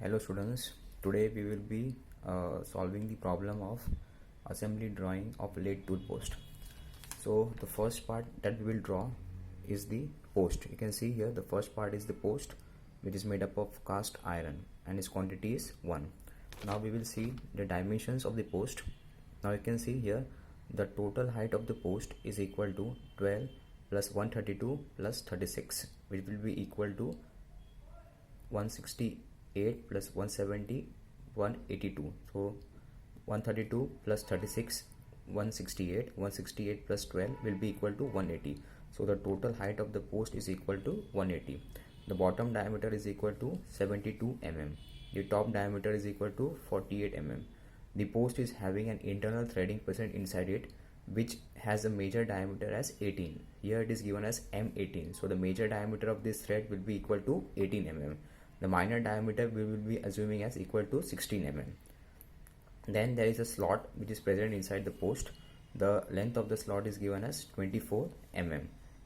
Hello students, today we will be solving the problem of assembly drawing of lead tool post. So the first part that we will draw is the post. You can see here the first part is the post, which is made up of cast iron and its quantity is 1. Now we will see the dimensions of the post. Now you can see here the total height of the post is equal to 12 plus 132 plus 36, which will be equal to 168 plus 170 182. So 132 plus 36 168 plus 12 will be equal to 180. So the total height of the post is equal to 180. The bottom diameter is equal to 72 mm. The top diameter is equal to 48 mm. The post is having an internal threading present inside it, which has a major diameter as 18. Here it is given as M18. So the major diameter of this thread will be equal to 18 mm. The minor diameter we will be assuming as equal to 16 mm. Then there is a slot which is present inside the post. The length of the slot is given as 24 mm,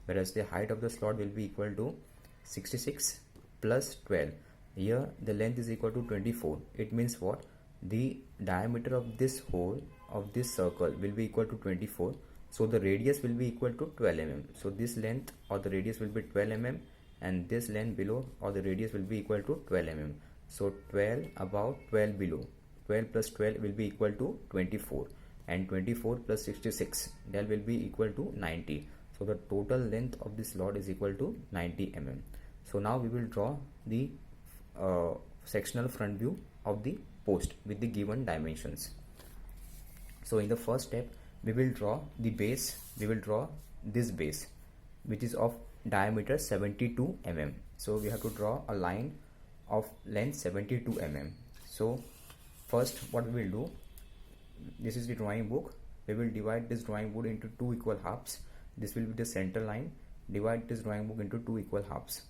whereas the height of the slot will be equal to 66 plus 12. Here the length is equal to 24. It means what? The diameter of this hole of this circle will be equal to 24. So the radius will be equal to 12 mm. So this length or the radius will be 12 mm, and this length below or the radius will be equal to 12 mm. So 12 above, 12 below. 12 plus 12 will be equal to 24, and 24 plus 66, that will be equal to 90. So the total length of this slot is equal to 90 mm. So now we will draw the sectional front view of the post with the given dimensions. So in the first step we will draw the base. We will draw this base, which is of diameter 72 mm. So we have to draw a line of length 72 mm. So first what we will do, this is the drawing book. We will divide this drawing book into two equal halves. This will be the center line. Divide this drawing book into two equal halves.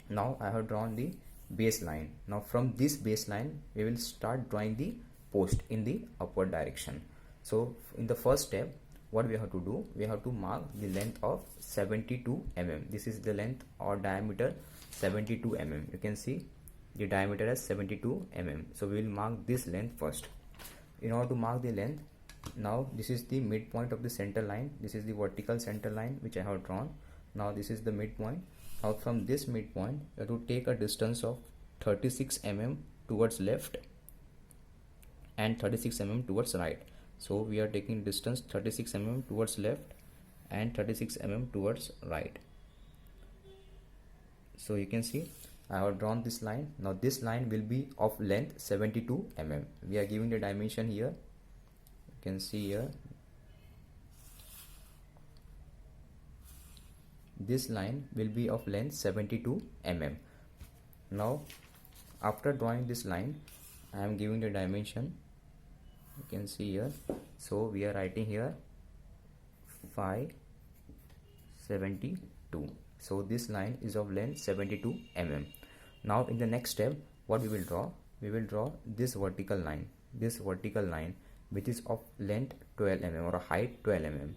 Now I have drawn the baseline. Now from this baseline we will start drawing the post in the upward direction. So in the first step, what we have to do, we have to mark the length of 72 mm. This is the length or diameter 72 mm. You can see the diameter as 72 mm. So we will mark this length first. In order to mark the length, now this is the midpoint of the center line. This is the vertical center line which I have drawn. Now this is the midpoint. Now from this midpoint you have to take a distance of 36 mm towards left and 36 mm towards right. So we are taking distance 36 mm towards left and 36 mm towards right. So you can see I have drawn this line. Now this line will be of length 72 mm. We are giving the dimension here. You can see here. This line will be of length 72 mm. Now after drawing this line, I am giving the dimension. You can see here. So we are writing here 572. So this line is of length 72 mm. Now in the next step, what we will draw? We will draw this vertical line. This vertical line which is of length 12 mm or height 12 mm.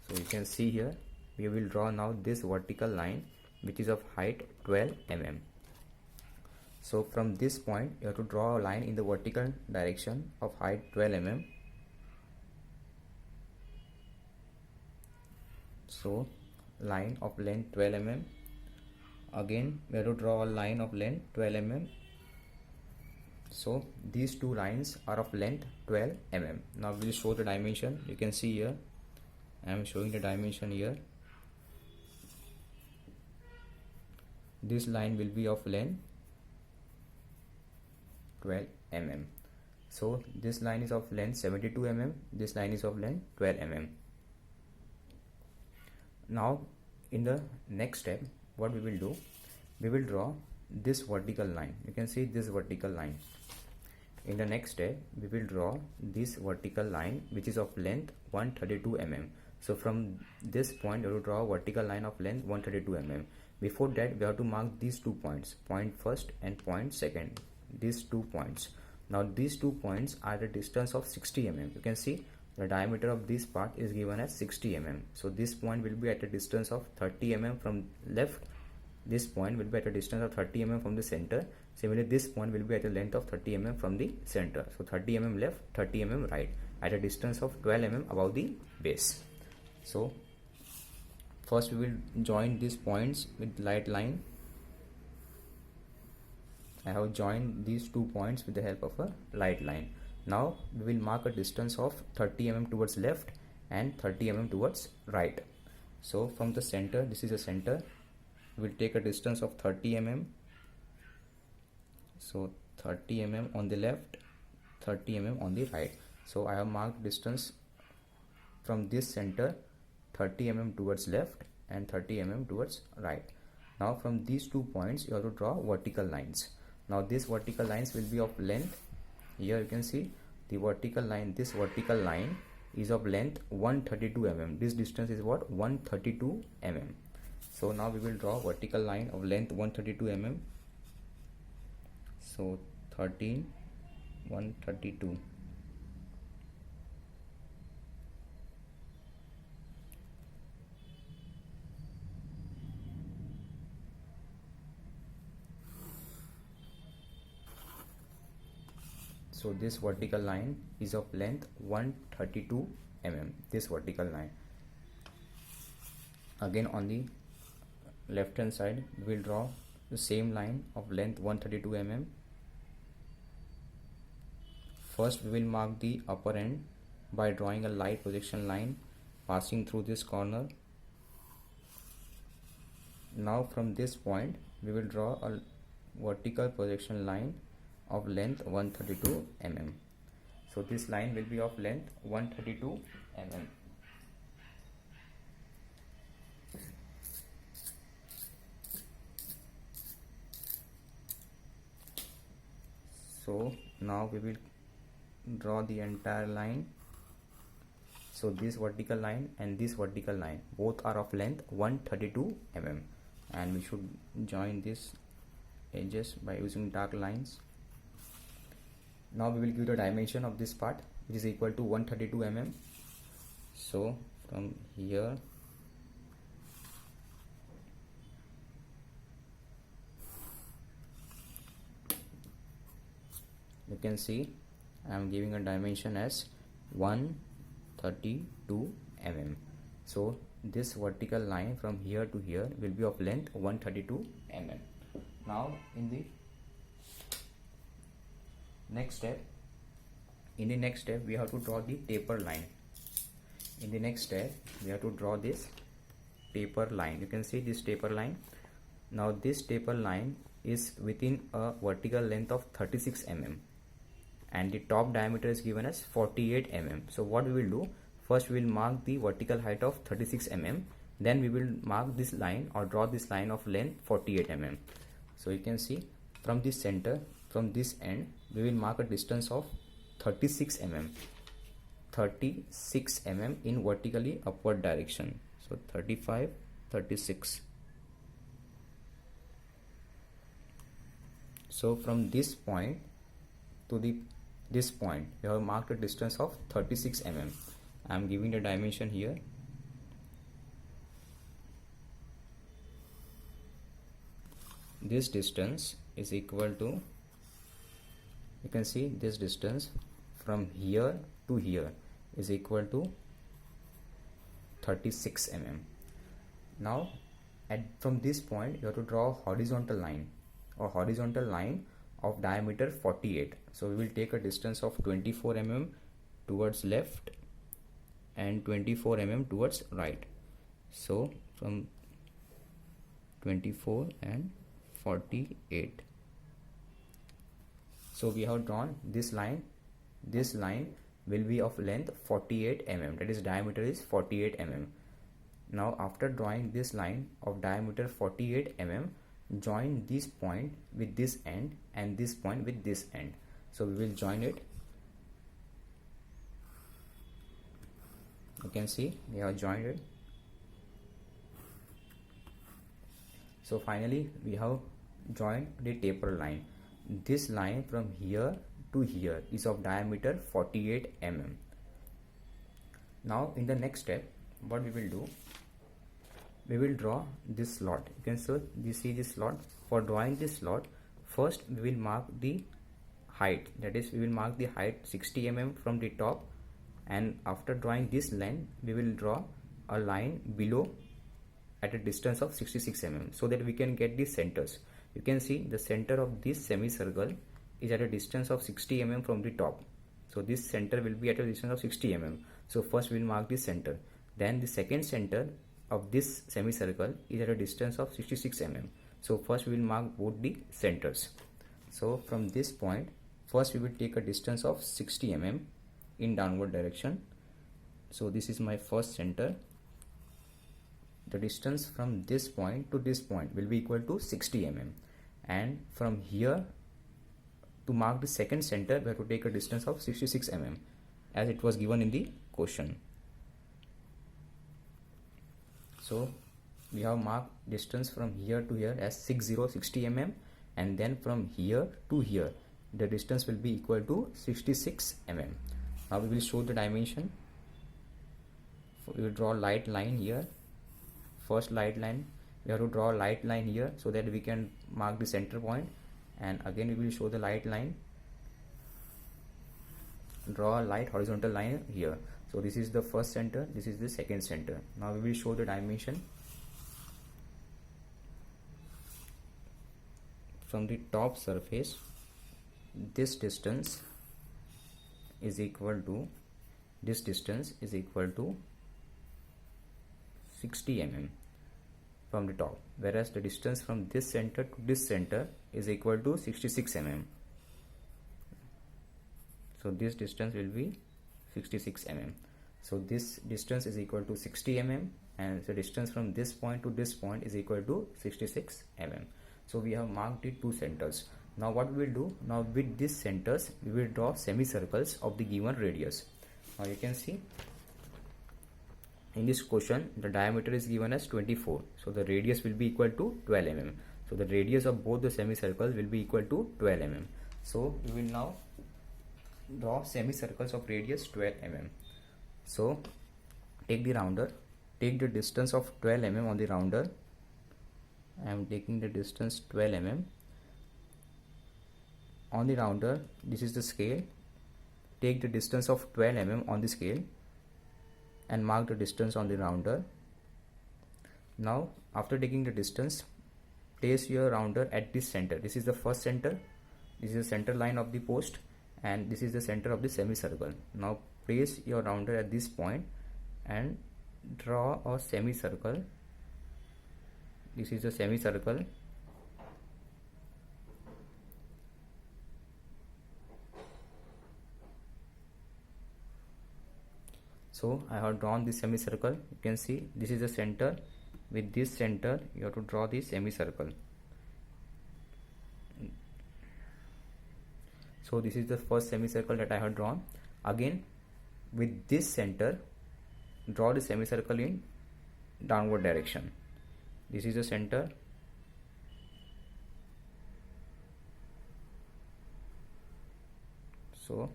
So you can see here, we will draw now this vertical line which is of height 12 mm. So from this point you have to draw a line in the vertical direction of height 12 mm. So line of length 12 mm. Again we have to draw a line of length 12 mm. So these two lines are of length 12 mm. Now we will show the dimension. You can see here I am showing the dimension here. This line will be of length 12 mm. So this line is of length 72 mm. This line is of length 12 mm. Now in the next step, what we will do, we will draw this vertical line. You can see this vertical line. In the next step we will draw this vertical line which is of length 132 mm. So from this point we will draw a vertical line of length 132 mm. Before that we have to mark these 2 points, point first and point second, these 2 points. Now these 2 points are the distance of 60 mm. You can see the diameter of this part is given as 60 mm. So this point will be at a distance of 30 mm from left. This point will be at a distance of 30 mm from the center. Similarly, this point will be at a length of 30 mm from the center. So 30 mm left, 30 mm right, at a distance of 12 mm above the base. So first we will join these points with light line. I have joined these 2 points with the help of a light line. Now we will mark a distance of 30 mm towards left and 30 mm towards right. So from the center, this is the center, we will take a distance of 30 mm. So 30 mm on the left, 30 mm on the right. So I have marked distance from this center 30 mm towards left and 30 mm towards right. Now from these 2 points you have to draw vertical lines. Now these vertical lines will be of length. Here you can see the vertical line, this vertical line is of length 132 mm. This distance is what? 132 mm. So now we will draw vertical line of length 132 mm. So 13, 132. So this vertical line is of length 132 mm. This vertical line. Again on the left hand side we will draw the same line of length 132 mm. First we will mark the upper end by drawing a light projection line passing through this corner. Now from this point we will draw a vertical projection line of length 132 mm. So this line will be of length 132 mm. So now we will draw the entire line. So this vertical line and this vertical line both are of length 132 mm, and we should join these edges by using dark lines. Now we will give the dimension of this part, which is equal to 132 mm. So from here you can see I am giving a dimension as 132 mm. So this vertical line from here to here will be of length 132 mm. Now in the next step, we have to draw the taper line. In the next step we have to draw this taper line. You can see this taper line. Now this taper line is within a vertical length of 36 mm and the top diameter is given as 48 mm. So what we will do, first we will mark the vertical height of 36 mm, then we will mark this line or draw this line of length 48 mm. So you can see from this center, from this end, we will mark a distance of 36 mm. 36 mm in vertically upward direction. So 35, 36. So from this point to this point we have marked a distance of 36 mm. I am giving the dimension here. This distance is equal to, you can see this distance from here to here is equal to 36 mm. Now from this point you have to draw a horizontal line of diameter 48. So we will take a distance of 24 mm towards left and 24 mm towards right. So from 24 and 48. So we have drawn this line. This line will be of length 48 mm, that is diameter is 48 mm. Now after drawing this line of diameter 48 mm, join this point with this end and this point with this end. So we will join it. You can see we have joined it. So finally we have joined the taper line. This line from here to here is of diameter 48 mm. Now in the next step what we will do, we will draw this slot. You can see this slot. For drawing this slot, first we will mark the height, that is we will mark the height 60 mm from the top, and after drawing this line we will draw a line below at a distance of 66 mm so that we can get the centers. You can see the center of this semicircle is at a distance of 60 mm from the top, so this center will be at a distance of 60 mm. So first we will mark the center, then the second center of this semicircle is at a distance of 66 mm. So first we will mark both the centers. So from this point, first we will take a distance of 60 mm in downward direction. So this is my first center. The distance from this point to this point will be equal to 60 mm, and from here to mark the second center we have to take a distance of 66 mm as it was given in the question. So we have marked distance from here to here as 60 mm, and then from here to here the distance will be equal to 66 mm. Now we will show the dimension. We will draw light line here. First light line, we have to draw a light line here so that we can mark the center point, and again we will show the light line, draw a light horizontal line here. So this is the first center, this is the second center. Now we will show the dimension. From the top surface, this distance is equal to 60 mm from the top, whereas the distance from this center to this center is equal to 66 mm. So this distance will be 66 mm. So this distance is equal to 60 mm, and the distance from this point to this point is equal to 66 mm. So we have marked the two centers. Now what we will do, now with these centers we will draw semicircles of the given radius. Now you can see in this question the diameter is given as 24, so the radius will be equal to 12 mm. So the radius of both the semicircles will be equal to 12 mm. So we will now draw semicircles of radius 12 mm. So take the rounder, take the distance of 12 mm on the rounder. I am taking the distance 12 mm on the rounder. This is the scale. Take the distance of 12 mm on the scale and mark the distance on the rounder. Now after taking the distance, place your rounder at this center. This is the first center, this is the center line of the post, and this is the center of the semicircle. Now place your rounder at this point and draw a semicircle. This is a semicircle. So I have drawn this semicircle. You can see this is the center. With this center you have to draw the semicircle. So this is the first semicircle that I have drawn. Again with this center draw the semicircle in downward direction. This is the center. So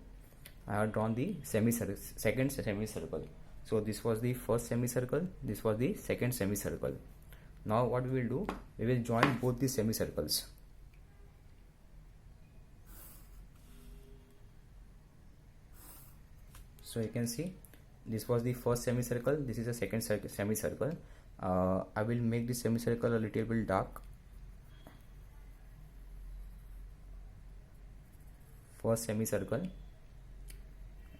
I have drawn the second semicircle. So this was the first semicircle, this was the second semicircle. Now what we will do, we will join both the semicircles. So you can see this was the first semicircle, this is the second semicircle. I will make the semicircle a little bit dark. First semicircle,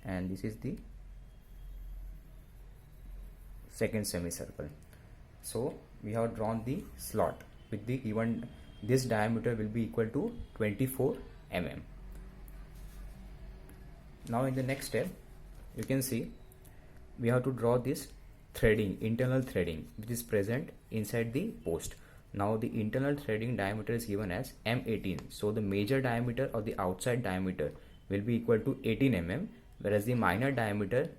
and this is the second semicircle. So we have drawn the slot with the given, this diameter will be equal to 24 mm. Now in the next step you can see we have to draw this threading, internal threading, which is present inside the post. Now the internal threading diameter is given as M18. So the major diameter or the outside diameter will be equal to 18 mm, whereas the minor diameter,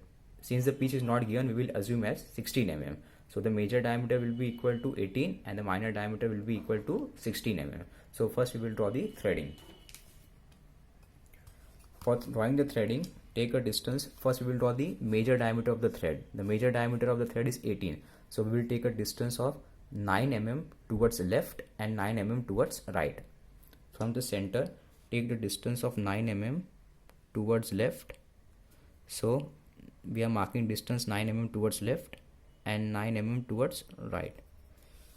since the pitch is not given, we will assume as 16 mm. So the major diameter will be equal to 18 and the minor diameter will be equal to 16 mm. So first we will draw the threading. For drawing the threading, take a distance. First we will draw the major diameter of the thread. The major diameter of the thread is 18. So we will take a distance of 9 mm towards left and 9 mm towards right. from the center, take the distance of 9 mm towards left. So we are marking distance 9 mm towards left and 9 mm towards right.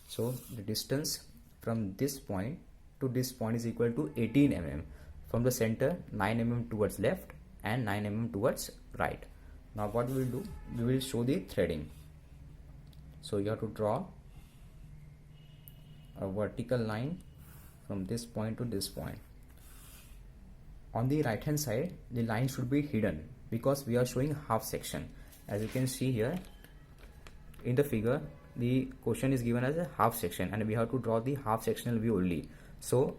So the distance from this point to this point is equal to 18 mm. From the center, 9 mm towards left and 9 mm towards right. Now what we will do, we will show the threading. So you have to draw a vertical line from this point to this point. On the right hand side, the line should be hidden because we are showing half section. As you can see here in the figure, the question is given as a half section and we have to draw the half sectional view only. So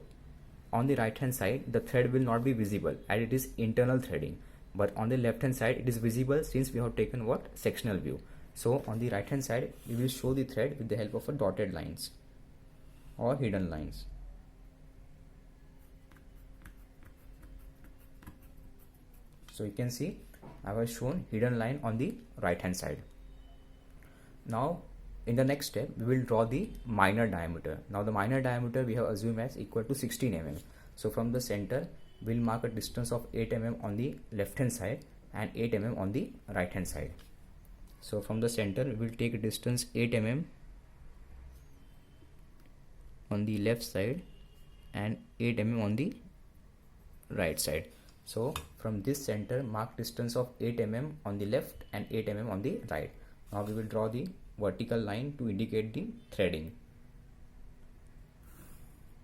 on the right hand side, the thread will not be visible and it is internal threading, but on the left hand side it is visible since we have taken what, sectional view. So on the right hand side, we will show the thread with the help of a dotted lines or hidden lines. So you can see I have shown hidden line on the right hand side. Now in the next step, we will draw the minor diameter. Now the minor diameter we have assumed as equal to 16 mm. So from the center, we will mark a distance of 8 mm on the left hand side and 8 mm on the right hand side. So from the center, we will take a distance 8 mm on the left side and 8 mm on the right side. So from this center, mark distance of 8 mm on the left and 8 mm on the right. Now we will draw the vertical line to indicate the threading.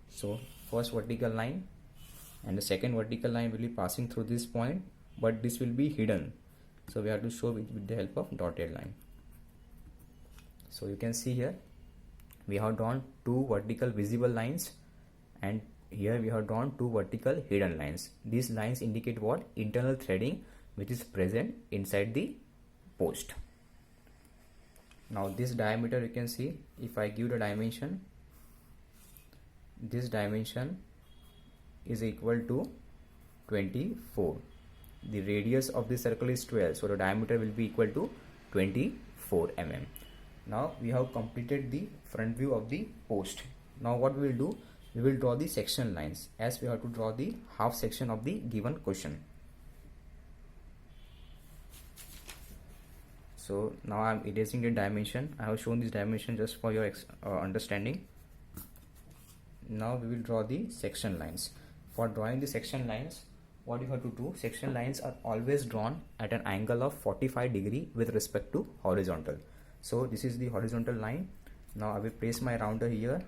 So first vertical line and the second vertical line will be passing through this point, but this will be hidden. So we have to show it with the help of dotted line. So you can see here we have drawn two vertical visible lines and here we have drawn two vertical hidden lines. These lines indicate what? Internal threading which is present inside the post. Now this diameter, you can see, if I give the dimension, this dimension is equal to 24. The radius of the circle is 12, so the diameter will be equal to 24 mm. Now we have completed the front view of the post. Now what we will do, we will draw the section lines as we have to draw the half section of the given question. So now I am erasing the dimension. I have shown this dimension just for your understanding. Now we will draw the section lines. For drawing the section lines, what you have to do, section lines are always drawn at an angle of 45 degree with respect to horizontal. So this is the horizontal line. Now I will place my rounder here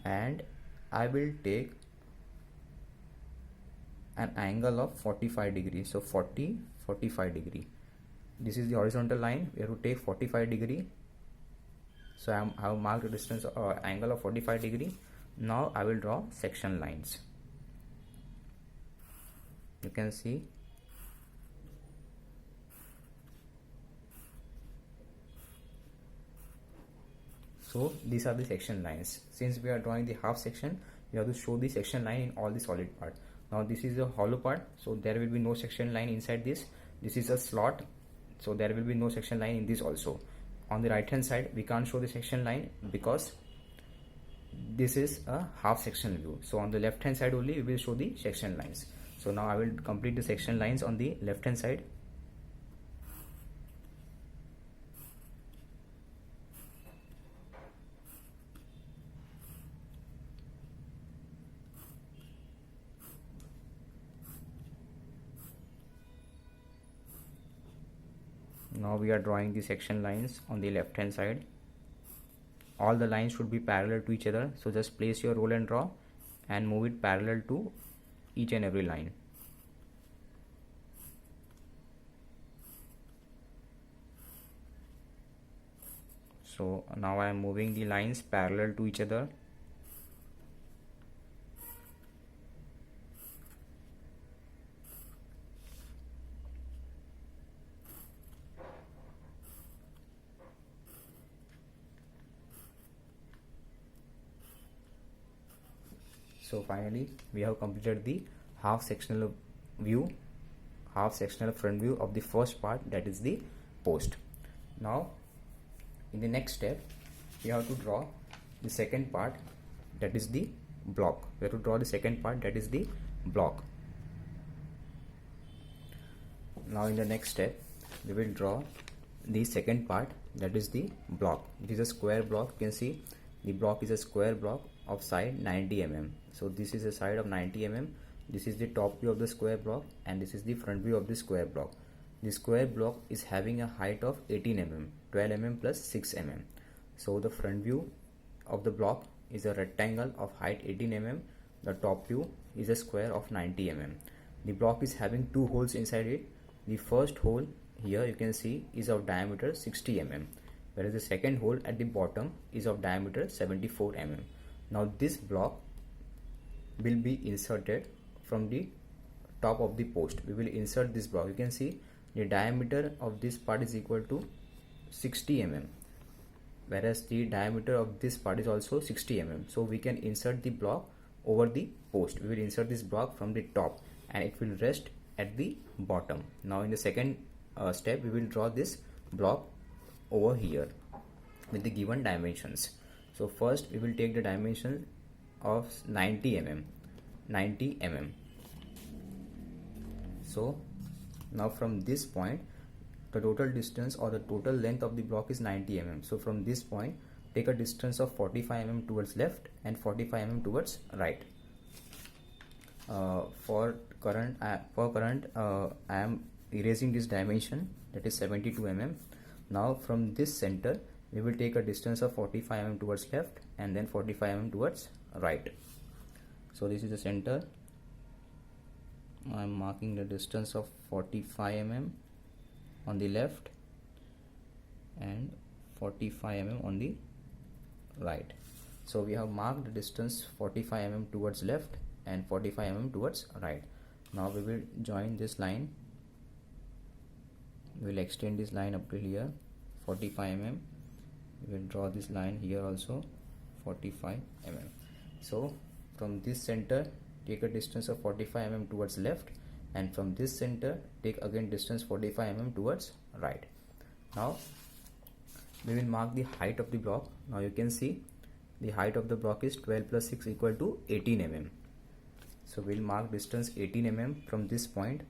and I will take an angle of 45 degrees. So 45 degree. This is the horizontal line. We have to take 45 degree. So I have marked the distance angle of 45 degree. Now I will draw section lines. You can see so these are the section lines. Since we are drawing the half section, we have to show the section line in all the solid part. Now this is the hollow part, so there will be no section line inside this. This is a slot, so there will be no section line in this also. On the right hand side, we can't show the section line because this is a half section view. So on the left hand side only we will show the section lines. So now I will complete the section lines on the left hand side. Now we are drawing the section lines on the left hand side. All the lines should be parallel to each other, so just place your roll and draw and move it parallel to each and every line. So now I am moving the lines parallel to each other. So finally we have completed the half sectional view, half sectional front view of the first part, that is the post. Now in the next step we have to draw the second part, that is the block. We have to draw the second part, that is the block. Now in the next step we will draw the second part, that is the block. It is a square block. You can see the block is a square block of side 90 mm. So this is a side of 90 mm, this is the top view of the square block, and this is the front view of the square block. The square block is having a height of 18 mm, 12 mm plus 6 mm. So the front view of the block is a rectangle of height 18 mm. The top view is a square of 90 mm. The block is having two holes inside it. The first hole here you can see is of diameter 60 mm, whereas the second hole at the bottom is of diameter 74 mm. Now this block will be inserted from the top of the post. We will insert this block. You can see the diameter of this part is equal to 60 mm, whereas the diameter of this part is also 60 mm. So we can insert the block over the post. We will insert this block from the top and it will rest at the bottom. Now in the second step we will draw this block over here with the given dimensions. So first we will take the dimension of 90 mm. So now from this point the total distance or the total length of the block is 90 mm. So from this point take a distance of 45 mm towards left and 45 mm towards right. For current I am erasing this dimension, that is 72 mm. Now from this center we will take a distance of 45 mm towards left and then 45 mm towards right. So this is the center. I am marking the distance of 45 mm on the left and 45 mm on the right. So we have marked the distance 45 mm towards left and 45 mm towards right. Now we will join this line. We will extend this line up to here 45 mm. We will draw this line here also 45 mm. So from this center take a distance of 45 mm towards left, and from this center take again distance 45 mm towards right. Now we will mark the height of the block. Now you can see the height of the block is 12 plus 6 equal to 18 mm. So we will mark distance 18 mm from this point.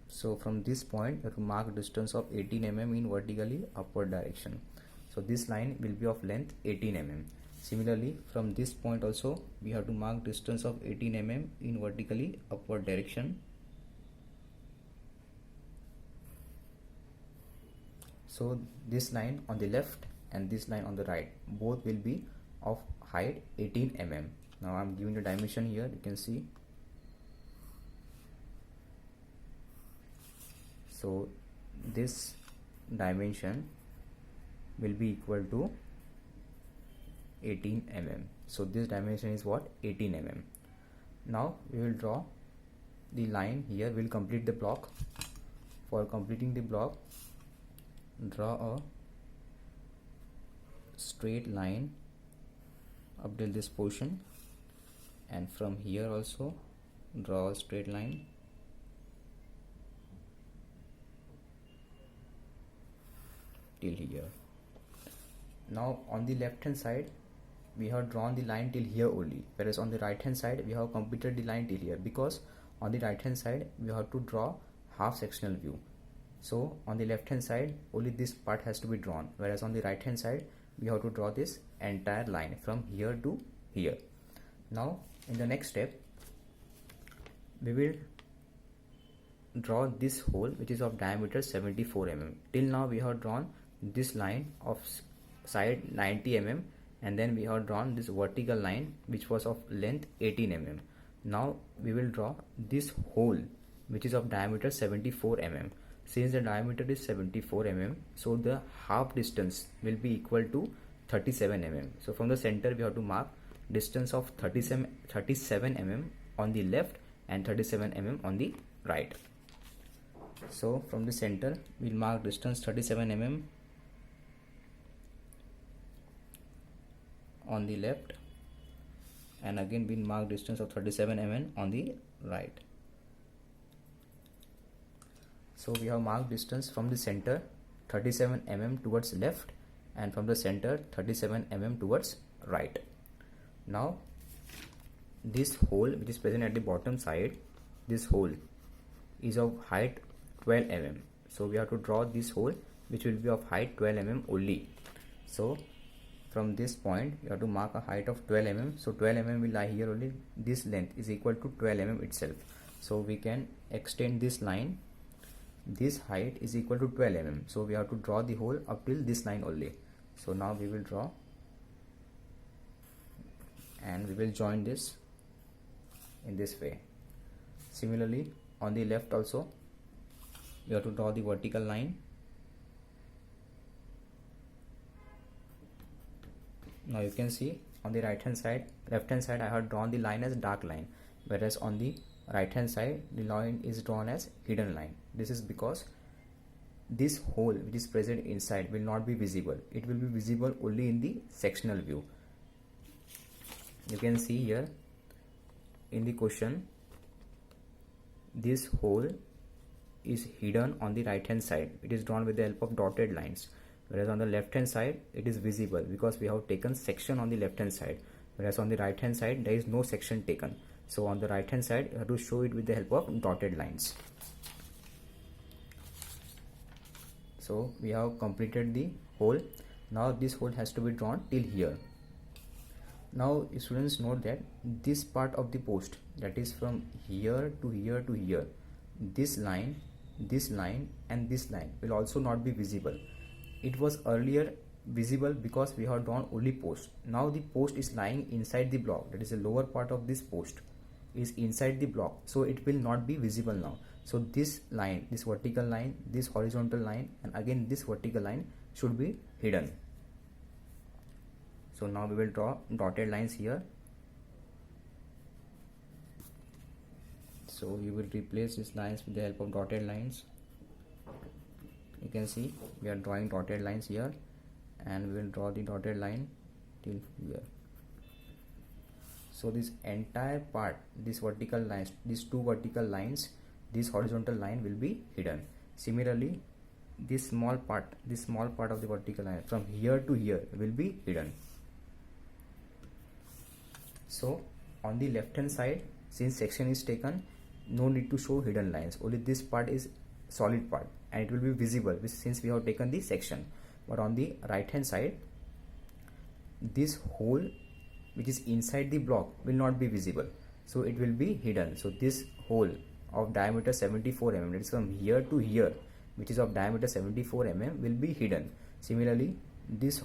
So from this point you have to mark distance of 18 mm in vertically upward direction. So this line will be of length 18 mm. Similarly from this point also we have to mark distance of 18 mm in vertically upward direction. So this line on the left and this line on the right both will be of height 18 mm. Now I am giving the dimension here, you can see. So this dimension will be equal to 18 mm. So this dimension is what? 18 mm. Now we will draw the line here. We will complete the block. For completing the block, draw a straight line up till this portion, and from here also draw a straight line till here. Now on the left hand side we have drawn the line till here only, whereas on the right hand side we have completed the line till here, because on the right hand side we have to draw half sectional view. So on the left hand side only this part has to be drawn, whereas on the right hand side we have to draw this entire line from here to here. Now in the next step we will draw this hole which is of diameter 74 mm. Till now we have drawn this line of side 90 mm, and then we have drawn this vertical line which was of length 18 mm. Now we will draw this hole which is of diameter 74 mm. Since the diameter is 74 mm, so the half distance will be equal to 37 mm. So from the center we have to mark distance of 37 mm on the left and 37 mm on the right. So from the center we'll mark distance 37 mm on the left, and again we'll mark distance of 37 mm on the right. So we have marked distance from the center 37 mm towards left, and from the center 37 mm towards right. Now this hole which is present at the bottom side, this hole is of height 12 mm. So we have to draw this hole which will be of height 12 mm only. So from this point you have to mark a height of 12 mm. So 12 mm will lie here only. This length is equal to 12 mm itself. So we can extend this line. This height is equal to 12 mm. So we have to draw the hole up till this line only. So now we will draw, and we will join this in this way. Similarly on the left also you have to draw the vertical line. Now you can see on the left hand side I have drawn the line as dark line, whereas on the right hand side the line is drawn as hidden line. This is because this hole which is present inside will not be visible. It will be visible only in the sectional view. You can see here in the question, this hole is hidden on the right hand side. It is drawn with the help of dotted lines, whereas on the left hand side it is visible because we have taken section on the left hand side, whereas on the right hand side there is no section taken. So on the right hand side you have to show it with the help of dotted lines. So we have completed the hole. Now this hole has to be drawn till here. Now students note that this part of the post, that is from here to here to here, this line and this line will also not be visible. It was earlier visible because we have drawn only post. Now the post is lying inside the block, that is the lower part of this post is inside the block, so it will not be visible now. So this line, this vertical line, this horizontal line, and again this vertical line should be hidden. So now we will draw dotted lines here. So you will replace these lines with the help of dotted lines. You can see we are drawing dotted lines here, and we will draw the dotted line till here. So this entire part, this vertical lines, these two vertical lines, this horizontal line will be hidden. Similarly, this small part of the vertical line from here to here will be hidden. So on the left hand side, since section is taken, no need to show hidden lines. Only this part is solid part and it will be visible since we have taken the section. But on the right hand side, this hole which is inside the block will not be visible, so it will be hidden. So this hole of diameter 74 mm, that is from here to here, which is of diameter 74 mm, will be hidden. Similarly, this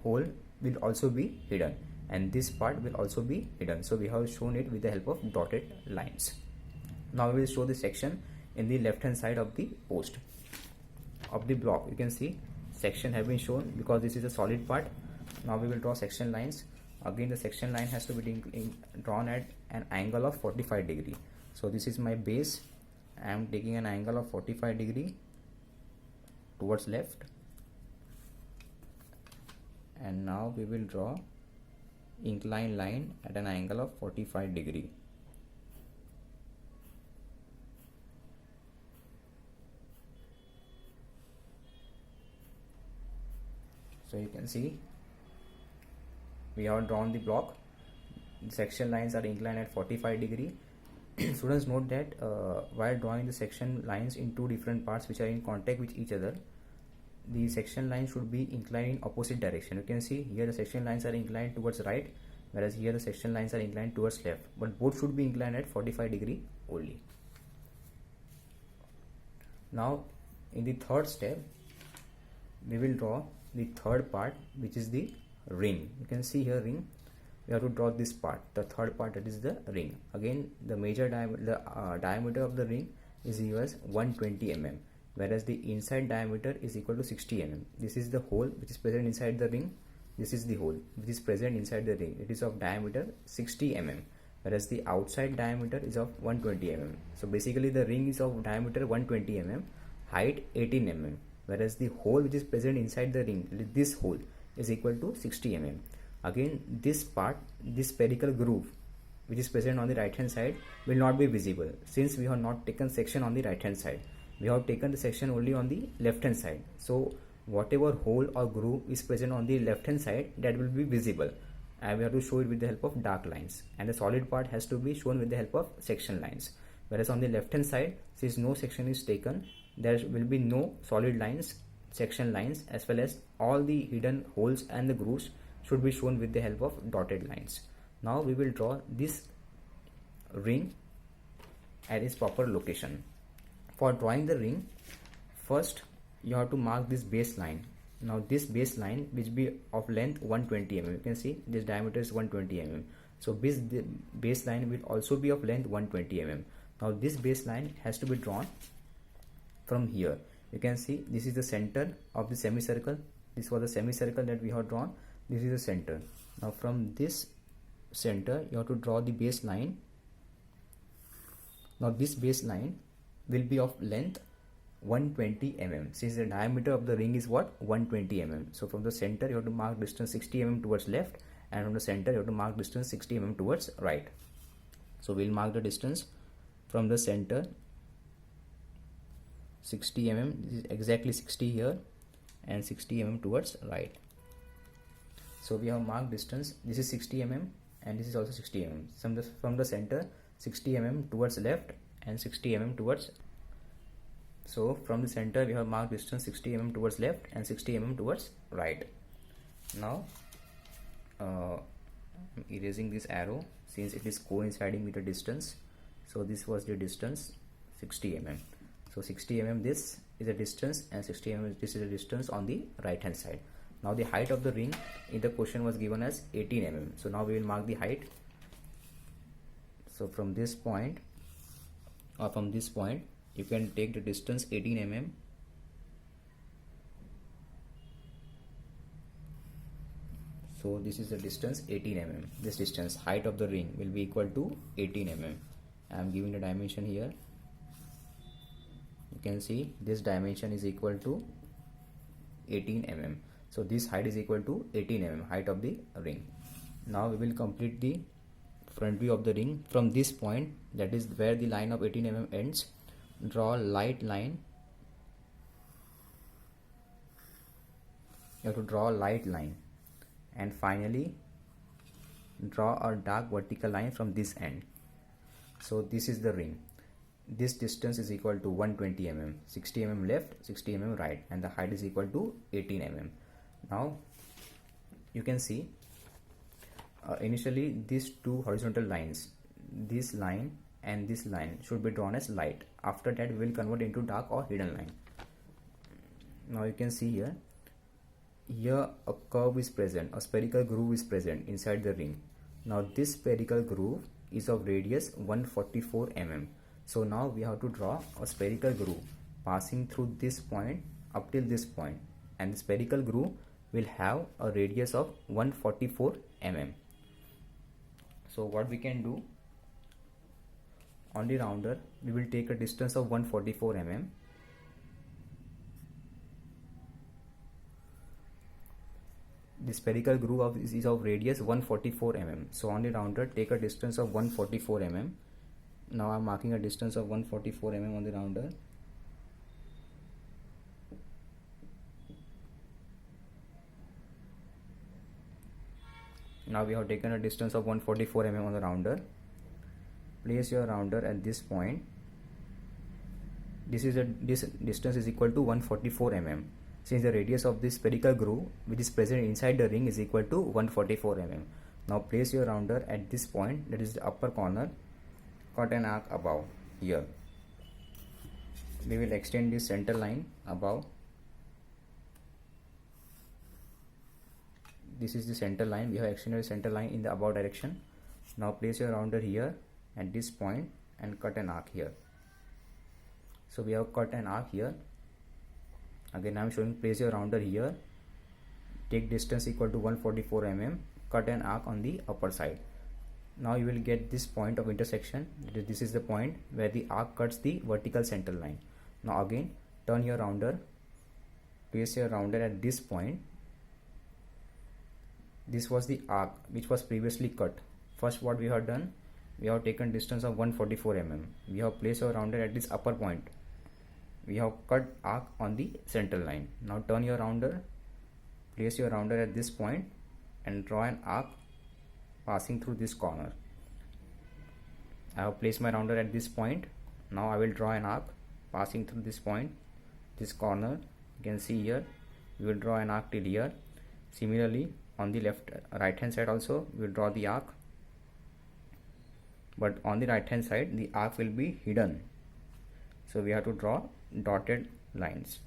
hole will also be hidden, and this part will also be hidden. So we have shown it with the help of dotted lines. Now we will show the section in the left hand side of the post of the block. You can see section have been shown because this is a solid part. Now we will draw section lines. Again the section line has to be drawn at an angle of 45 degree. So this is my base. I am taking an angle of 45 degree towards left, and now we will draw inclined line at an angle of 45 degree. So you can see we have drawn the block. The section lines are inclined at 45 degree. Students note that while drawing the section lines in two different parts which are in contact with each other, the section line should be inclined in opposite direction. You can see here the section lines are inclined towards right, whereas here the section lines are inclined towards left, but both should be inclined at 45 degree only. Now in the third step, we will draw the third part, which is the ring. You can see here ring. We have to draw this part, the third part, that is the ring. Again the major diameter of the ring is US 120 mm, whereas the inside diameter is equal to 60 mm. This is the hole which is present inside the ring. This is the hole which is present inside the ring. It is of diameter 60 mm, whereas the outside diameter is of 120 mm. So basically the ring is of diameter 120 mm, height 18 mm, whereas the hole which is present inside the ring, this hole, is equal to 60 mm. Again this part, this spherical groove which is present on the right hand side will not be visible since we have not taken section on the right hand side. we have taken the section only on the left hand side. So whatever hole or groove is present on the left hand side, that will be visible, and we have to show it with the help of dark lines, and the solid part has to be shown with the help of section lines. Whereas on the left hand side, since no section is taken, there will be no solid lines, section lines, as well as all the hidden holes and the grooves should be shown with the help of dotted lines. Now we will draw this ring at its proper location. For drawing the ring, first you have to mark this baseline. Now this baseline which be of length 120 mm, you can see this diameter is 120 mm, so this baseline will also be of length 120 mm. Now this baseline has to be drawn from here. You can see this is the center of the semicircle. This was the semicircle that we have drawn. This is the center. Now from this center you have to draw the baseline. Now this baseline will be of length 120 mm, since the diameter of the ring is what, 120 mm. So from the center you have to mark distance 60 mm towards left, and from the center you have to mark distance 60 mm towards right. So we'll mark the distance from the center 60 mm. This is exactly 60 here, and 60 mm towards right. So we have marked distance. This is 60 mm and this is also 60 mm. From the center 60 mm towards left and 60 mm towards. So from the center we have marked distance 60 mm towards left and 60 mm towards right. Now I'm erasing this arrow since it is coinciding with the distance. So this was the distance 60 mm. So 60 mm this is the distance, and 60 mm this is the distance on the right hand side. Now the height of the ring in the question was given as 18 mm. So now we will mark the height. So from this point or from this point you can take the distance 18 mm. So this is the distance 18 mm. This distance, height of the ring, will be equal to 18 mm. I am giving the dimension here. You can see this dimension is equal to 18 mm. So this height is equal to 18 mm, height of the ring. Now we will complete the front view of the ring. From this point, that is where the line of 18 mm ends, draw a light line. You have to draw a light line, and finally draw a dark vertical line from this end. So this is the ring. This distance is equal to 120 mm, 60 mm left, 60 mm right, and the height is equal to 18 mm. Now you can see initially these two horizontal lines, this line and this line, should be drawn as light. After that we will convert into dark or hidden line. Now you can see here a curve is present, a spherical groove is present inside the ring. Now this spherical groove is of radius 144 mm. So now we have to draw a spherical groove passing through this point up till this point, and the spherical groove will have a radius of 144 mm. So what we can do, on the rounder we will take a distance of 144 mm. The spherical groove is of radius 144 mm. So on the rounder take a distance of 144 mm. Now I am marking a distance of 144 mm on the rounder. Now we have taken a distance of 144 mm on the rounder. Place your rounder at this point. This distance is equal to 144 mm. Since the radius of this spherical groove which is present inside the ring is equal to 144 mm. Now place your rounder at this point, that is the upper corner. Cut an arc above here. We will extend this center line above. This is the center line. We have extended the center line in the above direction. Now place your rounder here at this point and cut an arc here. So we have cut an arc here. Again I am showing, place your rounder here, take distance equal to 144 mm, cut an arc on the upper side. Now you will get this point of intersection. This is the point where the arc cuts the vertical center line. Now again turn your rounder, place your rounder at this point. This was the arc which was previously cut. First what we have done, we have taken distance of 144 mm. We have placed our rounder at this upper point. we have cut arc on the center line. Now turn your rounder, place your rounder at this point and draw an arc passing through this corner. I have placed my rounder at this point. Now I will draw an arc passing through this point, this corner. You can see here, we will draw an arc till here. Similarly, on the right hand side also, we will draw the arc, but on the right hand side the arc will be hidden, so we have to draw dotted lines.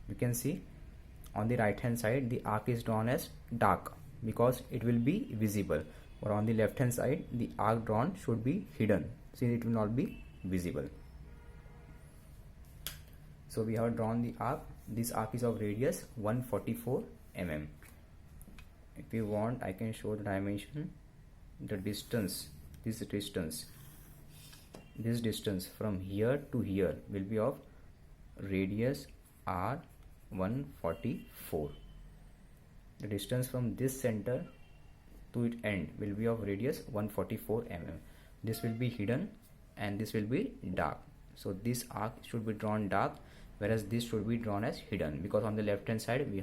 You can see on the right hand side the arc is drawn as dark because it will be visible, but on the left hand side the arc drawn should be hidden since it will not be visible. So we have drawn the arc. This arc is of radius 144 mm. If you want, I can show the dimension. The distance, this distance from here to here will be of radius r 144. The distance from this center to its end will be of radius 144 mm. This will be hidden and this will be dark. So this arc should be drawn dark, whereas this should be drawn as hidden, because on the left hand side we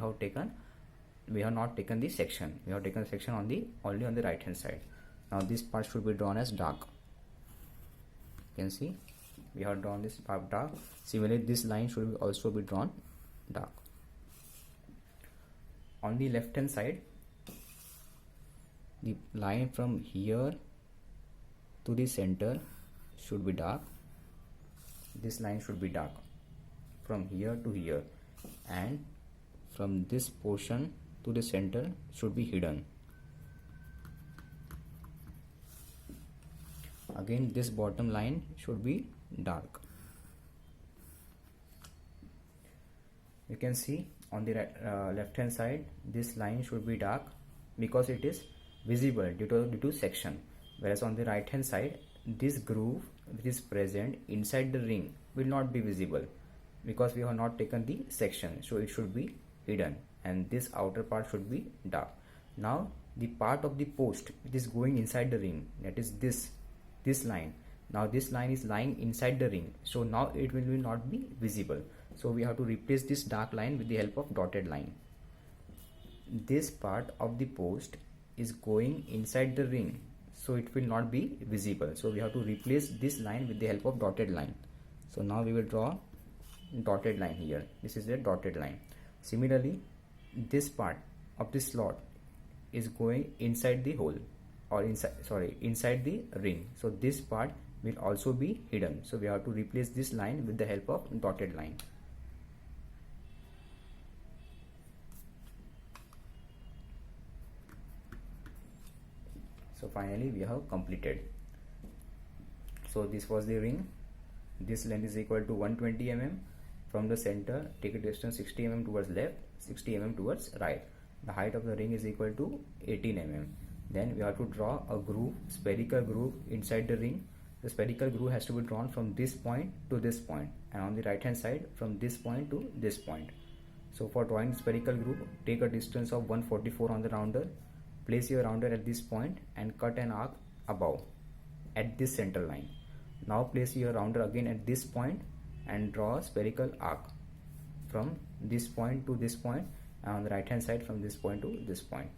have not taken the section. We have taken the section only on the right hand side. Now this part should be drawn as dark. You can see we have drawn this part dark. Similarly, this line should also be drawn dark. On the left hand side, the line from here to the center should be dark. This line should be dark from here to here, and from this portion to the center should be hidden. Again, this bottom line should be dark. You can see on the left hand side this line should be dark because it is visible due to section, whereas on the right hand side this groove which is present inside the ring will not be visible because we have not taken the section, so it should be hidden, and this outer part should be dark. Now the part of the post which is going inside the ring, that is this line. Now this line is lying inside the ring, so now it will not be visible. So we have to replace this dark line with the help of dotted line. This part of the post is going inside the ring, so it will not be visible. So we have to replace this line with the help of dotted line. So now we will draw dotted line here. This is a dotted line. Similarly, this part of the slot is going inside the hole, or inside the ring, so this part will also be hidden. So we have to replace this line with the help of dotted line. So finally we have completed. So this was the ring. This length is equal to 120 mm. From the center, take a distance 60 mm towards left, 60 mm towards right. The height of the ring is equal to 18 mm. Then we have to draw a groove, spherical groove inside the ring. The spherical groove has to be drawn from this point to this point, and on the right hand side from this point to this point. So for drawing spherical groove, take a distance of 144 on the rounder. Place your rounder at this point and cut an arc above at this center line. Now place your rounder again at this point and draw a spherical arc from this point to this point, and on the right hand side from this point to this point.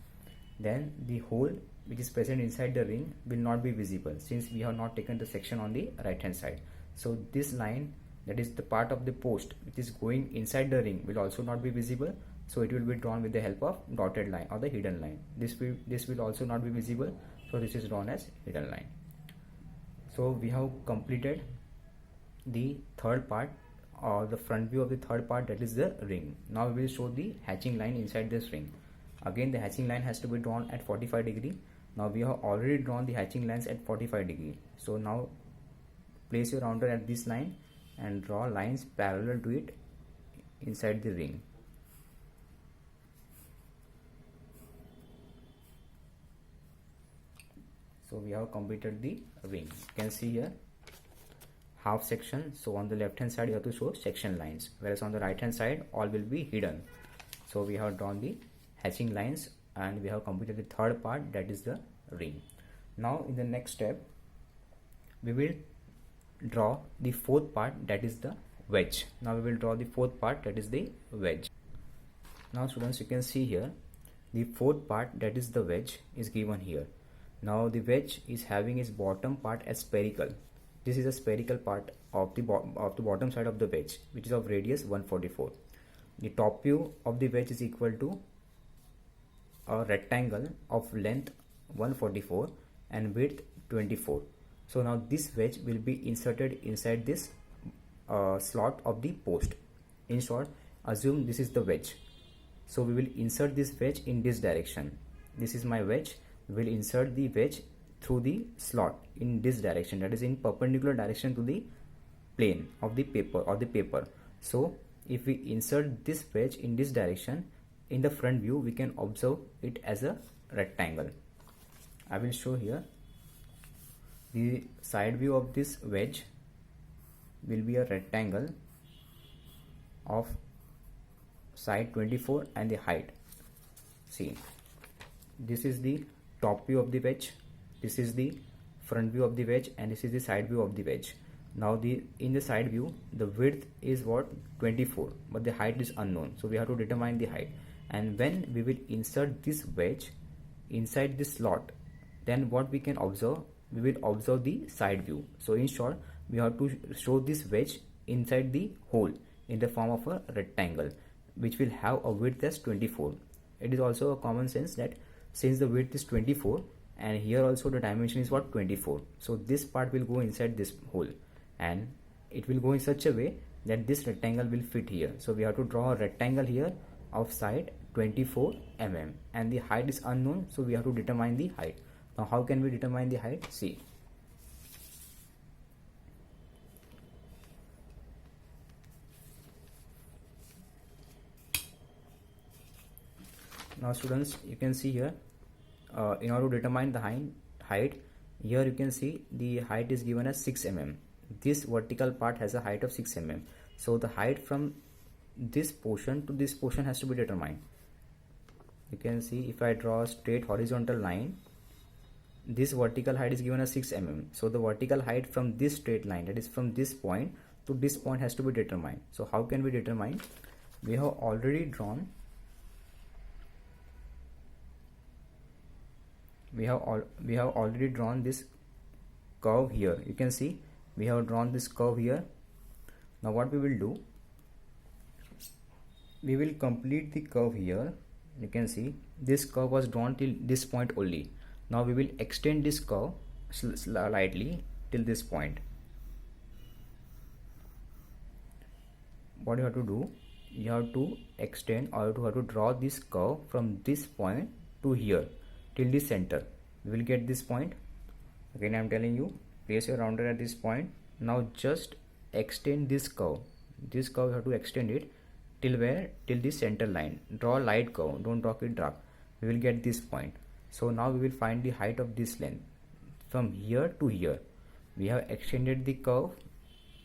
Then the hole which is present inside the ring will not be visible since we have not taken the section on the right hand side. So this line, that is the part of the post which is going inside the ring, will also not be visible. So it will be drawn with the help of dotted line or the hidden line. This will also not be visible, so this is drawn as hidden line. So we have completed the third part, or the front view of the third part, that is the ring. Now we will show the hatching line inside this ring. Again, the hatching line has to be drawn at 45 degree. Now we have already drawn the hatching lines at 45 degree. So now place your rounder at this line and draw lines parallel to it inside the ring. So we have completed the ring. You can see here half section. So on the left hand side you have to show section lines, whereas on the right hand side all will be hidden. So we have drawn the hatching lines and we have completed the third part, that is the ring. Now in the next step we will draw the fourth part, that is the wedge. Now we will draw the fourth part, that is the wedge. Now students, you can see here the fourth part, that is the wedge, is given here. Now the wedge is having its bottom part as spherical. This is a spherical part of the bottom side of the wedge, which is of radius 144. The top view of the wedge is equal to a rectangle of length 144 and width 24. So now this wedge will be inserted inside this slot of the post. In short, assume this is the wedge. So we will insert this wedge in this direction. This is my wedge. We will insert the wedge through the slot in this direction, that is in perpendicular direction to the plane of the paper. So if we insert this wedge in this direction, in the front view we can observe it as a rectangle. I will show here. The side view of this wedge will be a rectangle of side 24 and the height. See, this is the top view of the wedge, this is the front view of the wedge, and this is the side view of the wedge. Now in the side view, the width is what, 24, but the height is unknown, so we have to determine the height. And when we will insert this wedge inside this slot, then what we can observe, we will observe the side view. So in short, we have to show this wedge inside the hole in the form of a rectangle, which will have a width as 24. It is also a common sense that since the width is 24 and here also the dimension is what, 24, so this part will go inside this hole and it will go in such a way that this rectangle will fit here. So we have to draw a rectangle here of side 24 mm, and the height is unknown, so we have to determine the height. Now how can we determine the height? See, now students, you can see here, in order to determine the height, here you can see the height is given as 6 mm. This vertical part has a height of 6 mm. So the height from this portion to this portion has to be determined. You can see if I draw a straight horizontal line, this vertical height is given as 6 mm. So the vertical height from this straight line, that is from this point to this point, has to be determined. So how can we determine? We have already drawn this curve here. You can see we have drawn this curve here. Now what we will do, we will complete the curve here. You can see this curve was drawn till this point only. Now we will extend this curve slightly till this point. What you have to do, you have to extend, or you have to draw this curve from this point to here till the center. We will get this point. Again I am telling you, place your rounder at this point. Now just extend this curve. This curve you have to extend it till where? Till the center line. Draw a light curve, don't draw it dark. We will get this point. So now we will find the height of this length from here to here. We have extended the curve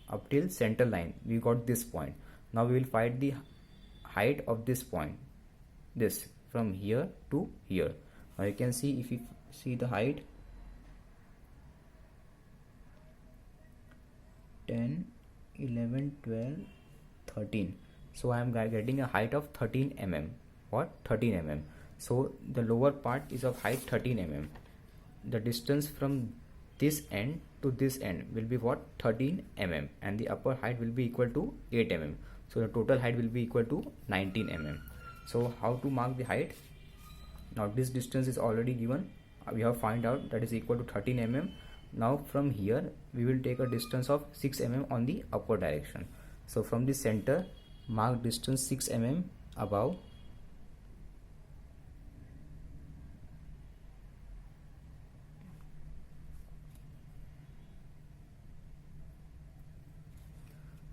up till center line. We got this point. Now we will find the height of this point, this from here to here. Now you can see, if you see the height, 10, 11, 12, 13. So I am getting a height of 13 mm. What? 13 mm. So the lower part is of height 13 mm. The distance from this end to this end will be what? 13 mm, and the upper height will be equal to 8 mm. So the total height will be equal to 19 mm. So how to mark the height? Now this distance is already given. We have find out that is equal to 13 mm. Now from here we will take a distance of 6 mm on the upward direction. So from the center, mark distance 6 mm above.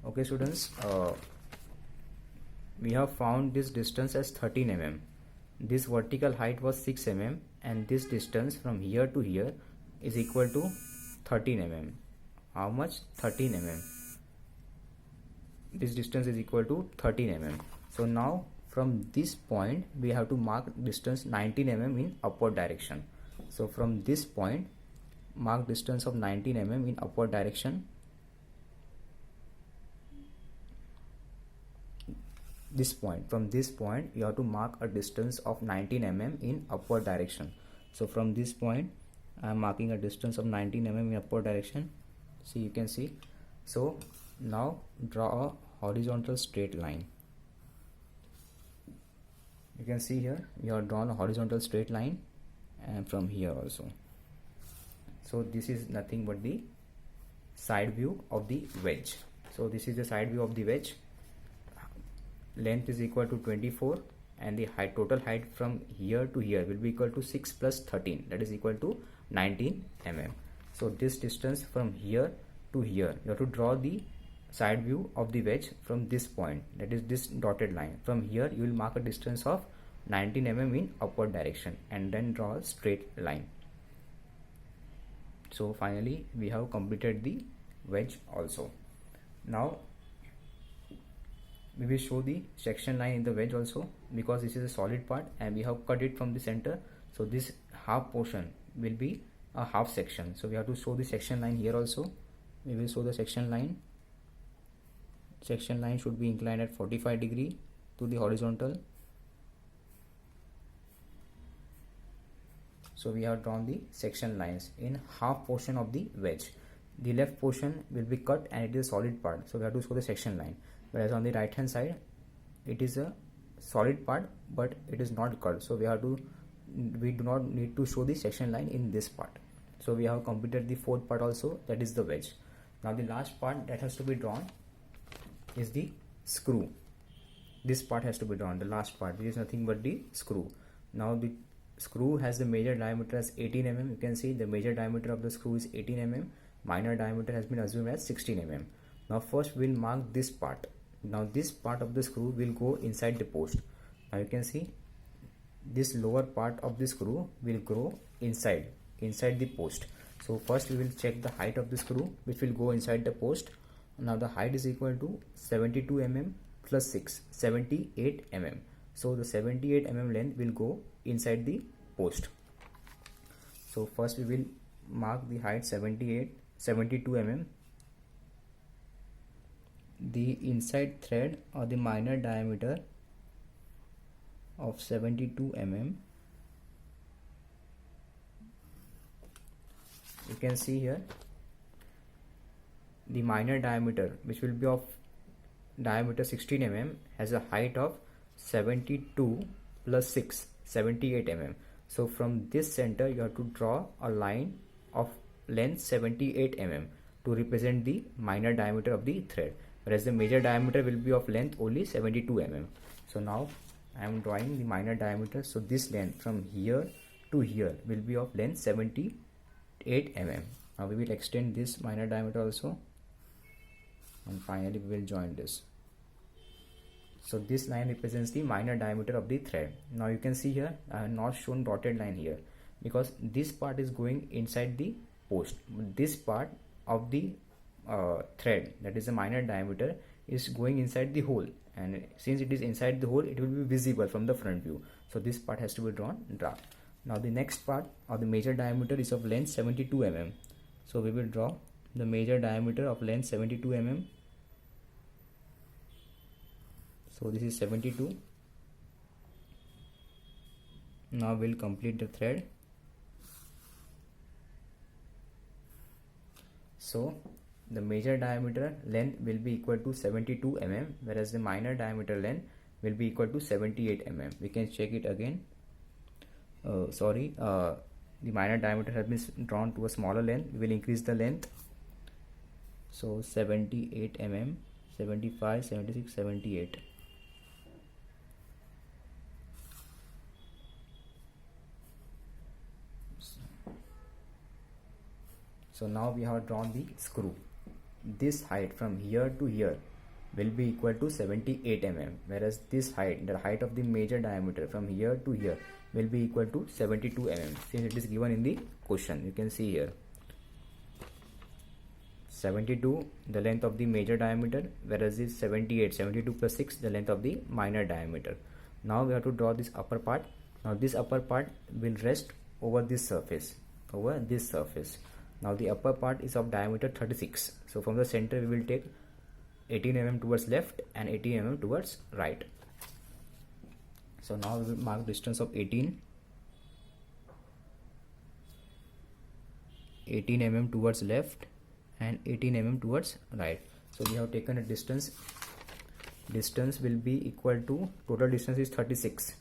Okay students, we have found this distance as 13 mm. This vertical height was 6 mm, and this distance from here to here is equal to 13 mm. How much? 13 mm. This distance is equal to 13 mm. So now from this point we have to mark distance 19 mm in upward direction. So from this point, mark distance of 19 mm in upward direction. this point. From this point you have to mark a distance of 19 mm in upward direction. So from this point I am marking a distance of 19 mm in upward direction. See, you can see. So now draw a horizontal straight line. You can see here you have drawn a horizontal straight line, and from here also. So this is nothing but the side view of the wedge. So this is the side view of the wedge. Length is equal to 24 and the height, total height from here to here will be equal to 6 plus 13, that is equal to 19 mm. So this distance from here to here, you have to draw the side view of the wedge from this point, that is this dotted line. From here you will mark a distance of 19 mm in upward direction and then draw a straight line. So finally we have completed the wedge also. Now we will show the section line in the wedge also, because this is a solid part and we have cut it from the center. So this half portion will be a half section. So we have to show the section line here also. We will show the section line. Section line should be inclined at 45 degree to the horizontal. So we have drawn the section lines in half portion of the wedge. The left portion will be cut and it is a solid part, so we have to show the section line. Whereas on the right hand side it is a solid part but it is not cut, so we do not need to show the section line in this part. So we have completed the fourth part also, that is the wedge. Now the last part that has to be drawn is the screw. This part has to be drawn, the last part, which is nothing but the screw. Now the screw has the major diameter as 18 mm. You can see the major diameter of the screw is 18 mm. Minor diameter has been assumed as 16 mm. Now first we will mark this part. Now this part of the screw will go inside the post. Now you can see this lower part of the screw will go inside the post. So first we will check the height of the screw which will go inside the post. Now the height is equal to 72 mm plus 6, 78 mm. So the 78 mm length will go inside the post. So first we will mark the height 72 mm. The inside thread or the minor diameter of 72 mm. You can see here the minor diameter, which will be of diameter 16 mm, has a height of 72 plus 6, 78 mm. So from this center you have to draw a line of length 78 mm to represent the minor diameter of the thread, whereas the major diameter will be of length only 72 mm. So now I am drawing the minor diameter. So this length from here to here will be of length 78 mm. Now we will extend this minor diameter also, and finally we will join this. So this line represents the minor diameter of the thread. Now you can see here I have not shown dotted line here because this part is going inside the post. This part of the thread, that is the minor diameter, is going inside the hole, and since it is inside the hole it will be visible from the front view. So this part has to be drawn. Now the next part of the major diameter is of length 72 mm. So we will draw the major diameter of length 72 mm. So this is 72. Now we'll complete the thread. So the major diameter length will be equal to 72 mm, whereas the minor diameter length will be equal to 78 mm. We can check it again. The minor diameter has been drawn to a smaller length. We will increase the length. So 78 mm, 75, 76, 78. So now we have drawn the screw. This height from here to here will be equal to 78 mm, whereas this height, the height of the major diameter from here to here, will be equal to 72 mm, since it is given in the question. You can see here 72 the length of the major diameter, whereas this 72 plus 6 the length of the minor diameter. Now we have to draw this upper part. Now this upper part will rest over this surface, Now the upper part is of diameter 36. So from the center we will take 18 mm towards left and 18 mm towards right. So now we will mark distance of 18 mm towards left and 18 mm towards right. So we have taken a distance will be equal to, total distance is 36,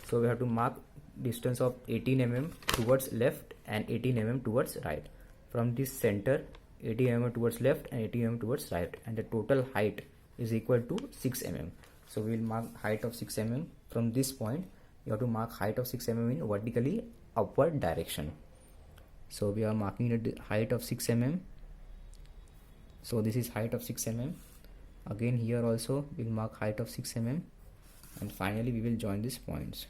so we have to mark distance of 18 mm towards left and 18 mm towards right. From this center, 18 mm towards left and 18 mm towards right, and the total height is equal to 6 mm. So we will mark height of 6 mm. From this point you have to mark height of 6 mm in vertically upward direction. So we are marking the height of 6 mm. So this is height of 6 mm. Again here also we will mark height of 6 mm, and finally we will join these points.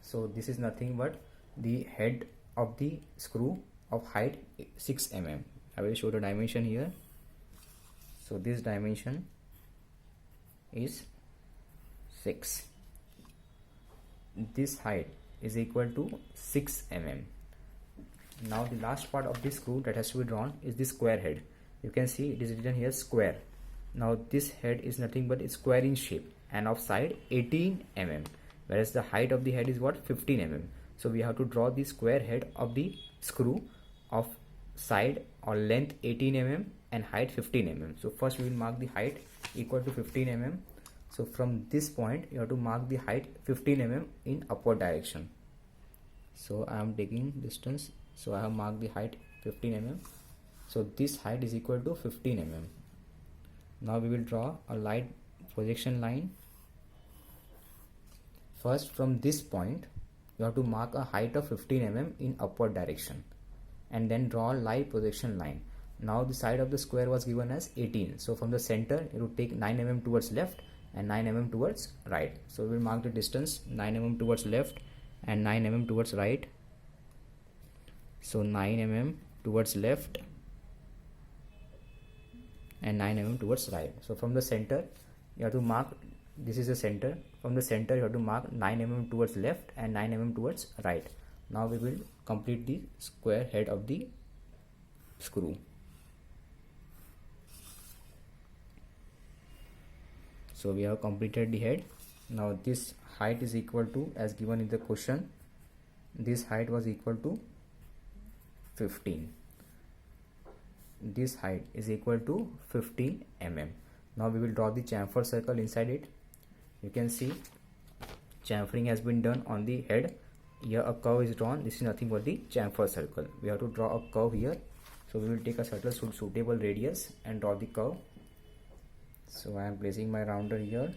So this is nothing but the head of the screw of height 6 mm. I will show the dimension here. So this dimension is 6. This height is equal to 6 mm. Now the last part of this screw that has to be drawn is the square head. You can see it is written here square. Now this head is nothing but it's square in shape and of side 18 mm, whereas the height of the head is what, 15 mm. So we have to draw the square head of the screw of side or length 18 mm and height 15 mm. So first we will mark the height equal to 15 mm. So from this point you have to mark the height 15 mm in upward direction. So I am taking distance, so I have marked the height 15 mm. So this height is equal to 15 mm. Now we will draw a light projection line. First from this point you have to mark a height of 15 mm in upward direction, and then draw a light projection line. Now the side of the square was given as 18, so from the center you will take 9 mm towards left and 9 mm towards right. So we will mark the distance 9 mm towards left and 9 mm towards right. So 9 mm towards left and 9 mm towards right. So from the center you have to mark, this is the center, from the center you have to mark 9 mm towards left and 9 mm towards right. Now we will complete the square head of the screw. So we have completed the head. Now this height is equal to, as given in the question, this height was equal to 15. This height is equal to 15 mm. Now we will draw the chamfer circle inside it. You can see chamfering has been done on the head. Here a curve is drawn. This is nothing but the chamfer circle. We have to draw a curve here. So we will take a circle suitable radius and draw the curve. So I am placing my rounder here,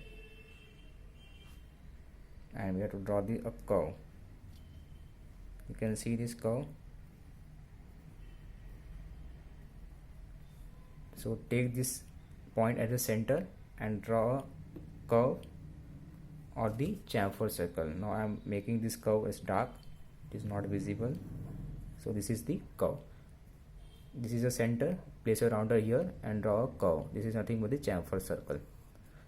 and we have to draw a curve. You can see this curve. So take this point at the center and draw a curve or the chamfer circle. Now I am making this curve as dark, it is not visible. So this is the curve. This is the center. Place a rounder here and draw a curve. This is nothing but the chamfer circle.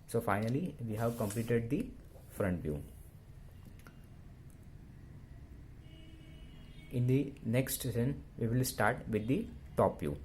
So finally we have completed the front view. In the next session we will start with the top view.